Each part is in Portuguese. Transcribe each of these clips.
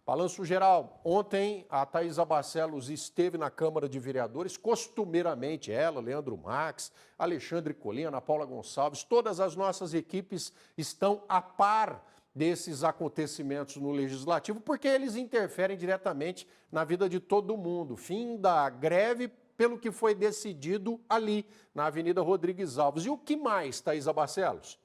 Balanço geral, ontem a Thaisa Barcelos esteve na Câmara de Vereadores, costumeiramente ela, Leandro Marques, Alexandre Colim, Ana Paula Gonçalves, todas as nossas equipes estão a par desses acontecimentos no Legislativo, porque eles interferem diretamente na vida de todo mundo. Fim da greve pelo que foi decidido ali, na Avenida Rodrigues Alves. E o que mais, Thaisa Barcelos?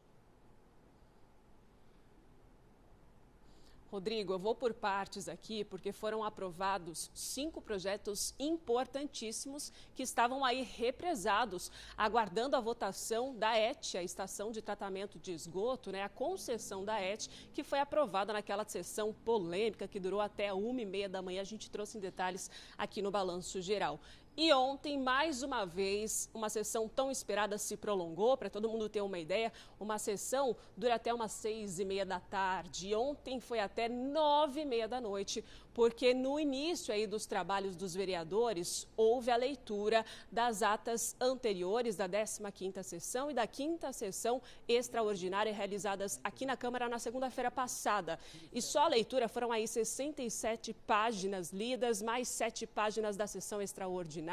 Rodrigo, eu vou por partes aqui, porque foram aprovados 5 projetos importantíssimos que estavam aí represados, aguardando a votação da ET, a Estação de Tratamento de Esgoto, a concessão da ET, que foi aprovada naquela sessão polêmica que durou até 1h30 da manhã. A gente trouxe em detalhes aqui no Balanço Geral. E ontem, mais uma vez, uma sessão tão esperada se prolongou. Para todo mundo ter uma ideia, uma sessão dura até umas 6h30 da tarde. Ontem foi até 9h30 da noite, porque no início aí dos trabalhos dos vereadores, houve a leitura das atas anteriores da 15ª sessão e da 5ª sessão extraordinária realizadas aqui na Câmara na segunda-feira passada. E só a leitura foram aí 67 páginas lidas, mais 7 páginas da sessão extraordinária.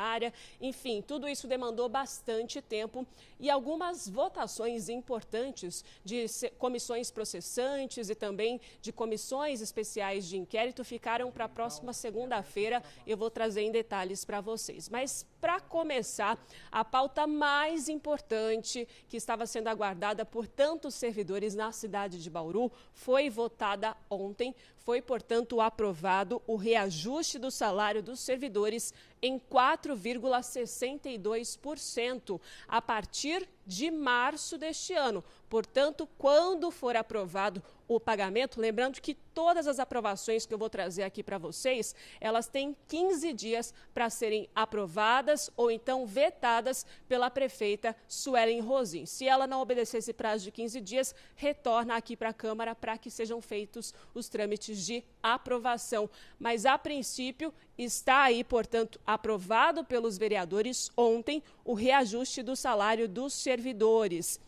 Enfim, tudo isso demandou bastante tempo e algumas votações importantes de comissões processantes e também de comissões especiais de inquérito ficaram para a próxima segunda-feira. Eu vou trazer em detalhes para vocês. Mas, para começar, a pauta mais importante que estava sendo aguardada por tantos servidores na cidade de Bauru foi votada ontem. Foi, portanto, aprovado o reajuste do salário dos servidores em 4,62% a partir de março deste ano. Portanto, quando for aprovado o pagamento, lembrando que todas as aprovações que eu vou trazer aqui para vocês, elas têm 15 dias para serem aprovadas ou então vetadas pela prefeita Suelen Rosim. Se ela não obedecer esse prazo de 15 dias, retorna aqui para a Câmara para que sejam feitos os trâmites de aprovação. Mas, a princípio, está aí, portanto, aprovado pelos vereadores ontem o reajuste do salário dos servidores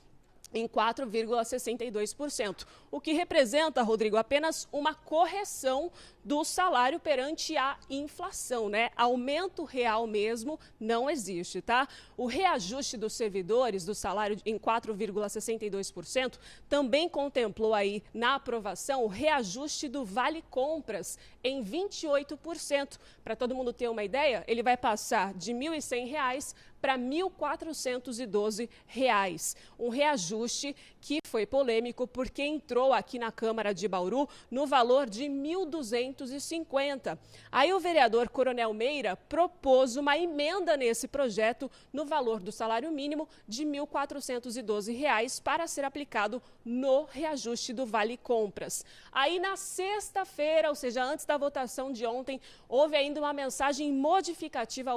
em 4,62%, o que representa, Rodrigo, apenas uma correção do salário perante a inflação, Aumento real mesmo não existe, tá? O reajuste dos servidores do salário em 4,62% também contemplou aí na aprovação o reajuste do Vale Compras em 28%. Para todo mundo ter uma ideia, ele vai passar de R$ 1.100 para R$ 1.412. Um reajuste que foi polêmico porque entrou aqui na Câmara de Bauru no valor de R$ 1.250. Aí o vereador Coronel Meira propôs uma emenda nesse projeto no valor do salário mínimo de R$ 1.412 para ser aplicado no reajuste do Vale Compras. Aí na sexta-feira, ou seja, antes da votação de ontem, houve ainda uma mensagem modificativa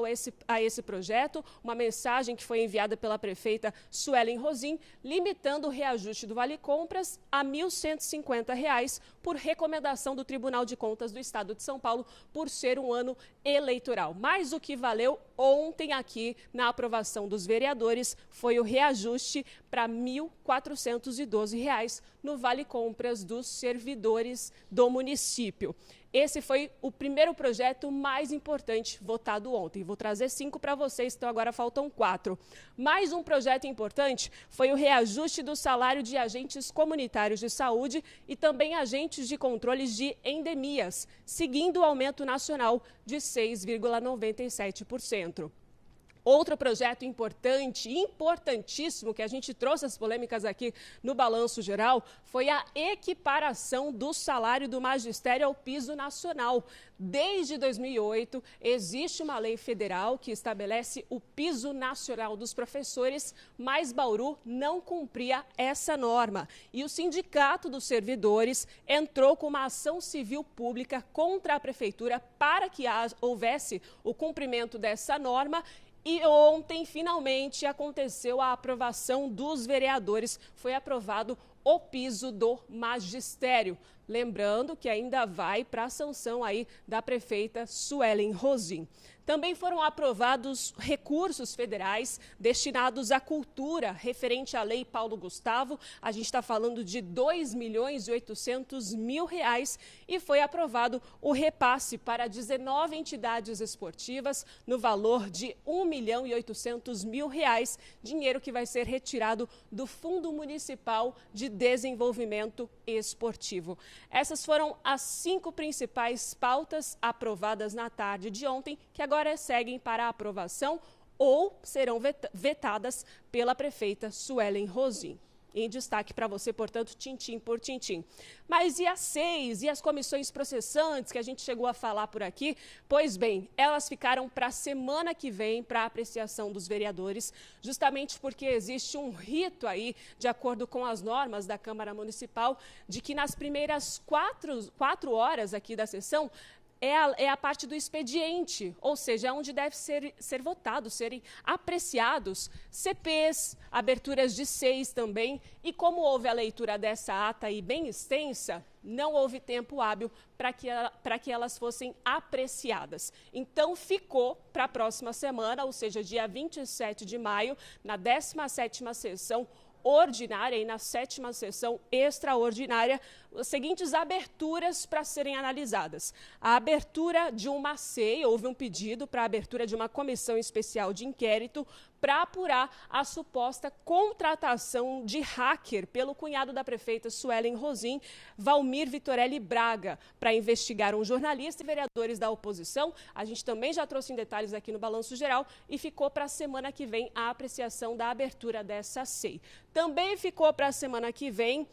a esse projeto, uma mensagem que foi enviada pela prefeita Suelen Rosim, limitando o reajuste do Vale Compras a R$ 1.150 por recomendação do Tribunal de Contas do Estado de São Paulo, por ser um ano eleitoral. Mas o que valeu ontem aqui na aprovação dos vereadores foi o reajuste para R$ 1.412 no Vale Compras dos servidores do município. Esse foi o primeiro projeto mais importante votado ontem. Vou trazer 5 para vocês, então agora faltam 4. Mais um projeto importante foi o reajuste do salário de agentes comunitários de saúde e também agentes de controles de endemias, seguindo o aumento nacional de 6,97%. Outro projeto importantíssimo, que a gente trouxe as polêmicas aqui no Balanço Geral, foi a equiparação do salário do magistério ao piso nacional. Desde 2008, existe uma lei federal que estabelece o piso nacional dos professores, mas Bauru não cumpria essa norma. E o Sindicato dos Servidores entrou com uma ação civil pública contra a prefeitura para que houvesse o cumprimento dessa norma. E ontem, finalmente, aconteceu a aprovação dos vereadores. Foi aprovado o piso do magistério. Lembrando que ainda vai para a sanção aí da prefeita Suelen Rosim. Também foram aprovados recursos federais destinados à cultura, referente à Lei Paulo Gustavo. A gente está falando de R$ 2.800.000 e foi aprovado o repasse para 19 entidades esportivas no valor de R$ 1.800.000, dinheiro que vai ser retirado do Fundo Municipal de Desenvolvimento Esportivo. Essas foram as 5 principais pautas aprovadas na tarde de ontem, que agora seguem para aprovação ou serão vetadas pela prefeita Suelen Rosim. Em destaque para você, portanto, tintim por tintim. Mas e as 6? E as comissões processantes que a gente chegou a falar por aqui? Pois bem, elas ficaram para a semana que vem para apreciação dos vereadores, justamente porque existe um rito aí, de acordo com as normas da Câmara Municipal, de que nas primeiras 4 horas aqui da sessão, é a parte do expediente, ou seja, é onde deve ser votado, serem apreciados CPs, aberturas de 6 também. E como houve a leitura dessa ata aí bem extensa, não houve tempo hábil para que elas fossem apreciadas. Então, ficou para a próxima semana, ou seja, dia 27 de maio, na 17ª sessão ordinária e na 7ª sessão extraordinária, as seguintes aberturas para serem analisadas. A abertura de uma CEI, houve um pedido para a abertura de uma comissão especial de inquérito para apurar a suposta contratação de hacker pelo cunhado da prefeita Suelen Rosim, Valmir Vitorelli Braga, para investigar um jornalista e vereadores da oposição. A gente também já trouxe em detalhes aqui no Balanço Geral e ficou para a semana que vem a apreciação da abertura dessa CEI. Também ficou para a semana que vem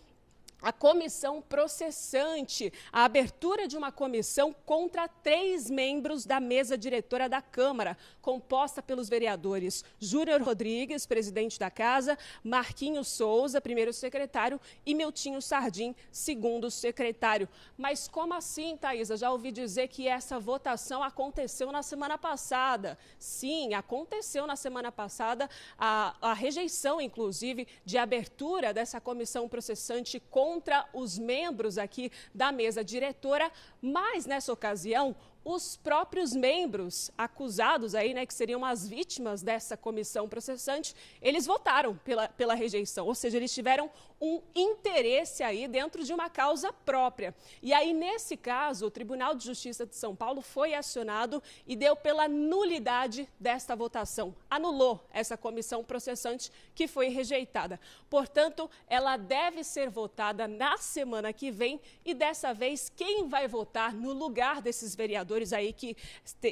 a comissão processante, a abertura de uma comissão contra 3 membros da mesa diretora da Câmara, composta pelos vereadores Júnior Rodrigues, presidente da Casa, Marquinhos Souza, primeiro secretário, e Miltinho Sardim, segundo secretário. Mas como assim, Thaisa? Já ouvi dizer que essa votação aconteceu na semana passada. Sim, aconteceu na semana passada a rejeição, inclusive, de abertura dessa comissão processante contra os membros aqui da mesa diretora, mas nessa ocasião os próprios membros acusados aí, né, que seriam as vítimas dessa comissão processante, eles votaram pela rejeição, ou seja, eles tiveram um interesse aí dentro de uma causa própria. E aí, nesse caso, o Tribunal de Justiça de São Paulo foi acionado e deu pela nulidade desta votação, anulou essa comissão processante que foi rejeitada. Portanto, ela deve ser votada na semana que vem e dessa vez quem vai votar no lugar desses vereadores aí que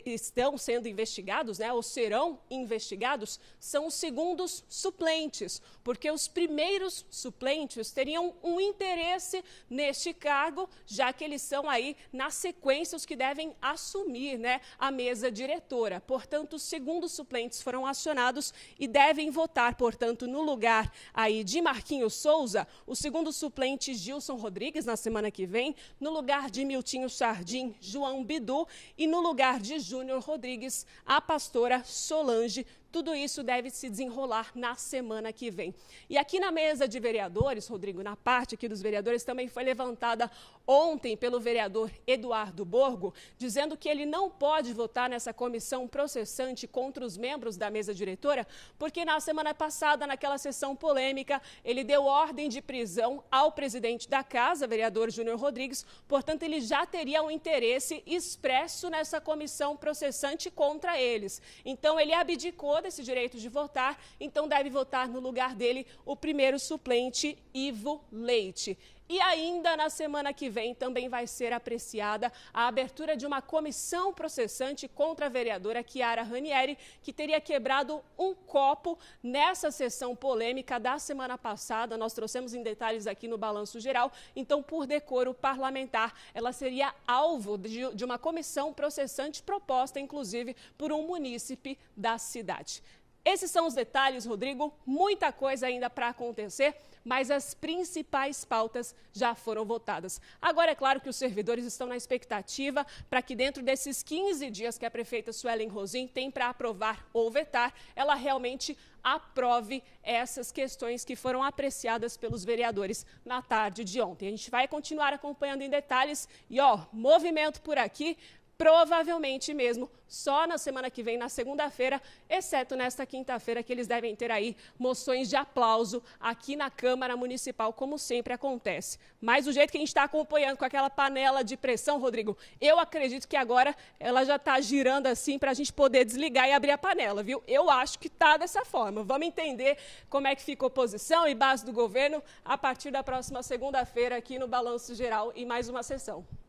estão sendo investigados, né, ou serão investigados, são os segundos suplentes, porque os primeiros suplentes teriam um interesse neste cargo, já que eles são aí, na sequência, os que devem assumir, né, a mesa diretora. Portanto, os segundos suplentes foram acionados e devem votar, portanto, no lugar aí de Marquinhos Souza, o segundo suplente Gilson Rodrigues, na semana que vem, no lugar de Miltinho Sardim, João Bidu, e no lugar de Júnior Rodrigues, a pastora Solange. Tudo isso deve se desenrolar na semana que vem. E aqui na mesa de vereadores, Rodrigo, na parte aqui dos vereadores, também foi levantada ontem pelo vereador Eduardo Borgo, dizendo que ele não pode votar nessa comissão processante contra os membros da mesa diretora, porque na semana passada, naquela sessão polêmica, ele deu ordem de prisão ao presidente da casa, vereador Júnior Rodrigues, portanto, ele já teria um interesse expresso nessa comissão processante contra eles. Então, ele abdicou desse direito de votar, então deve votar no lugar dele o primeiro suplente, Ivo Leite. E ainda na semana que vem também vai ser apreciada a abertura de uma comissão processante contra a vereadora Chiara Ranieri, que teria quebrado um copo nessa sessão polêmica da semana passada. Nós trouxemos em detalhes aqui no Balanço Geral. Então, por decoro parlamentar, ela seria alvo de uma comissão processante proposta, inclusive, por um munícipe da cidade. Esses são os detalhes, Rodrigo. Muita coisa ainda para acontecer, mas as principais pautas já foram votadas. Agora, é claro que os servidores estão na expectativa para que dentro desses 15 dias que a prefeita Suelen Rosim tem para aprovar ou vetar, ela realmente aprove essas questões que foram apreciadas pelos vereadores na tarde de ontem. A gente vai continuar acompanhando em detalhes e, movimento por aqui. provavelmente mesmo só na semana que vem, na segunda-feira, exceto nesta quinta-feira, que eles devem ter aí moções de aplauso aqui na Câmara Municipal, como sempre acontece. Mas o jeito que a gente está acompanhando com aquela panela de pressão, Rodrigo, eu acredito que agora ela já está girando assim para a gente poder desligar e abrir a panela, viu? Eu acho que está dessa forma. Vamos entender como é que fica a oposição e base do governo a partir da próxima segunda-feira aqui no Balanço Geral e mais uma sessão.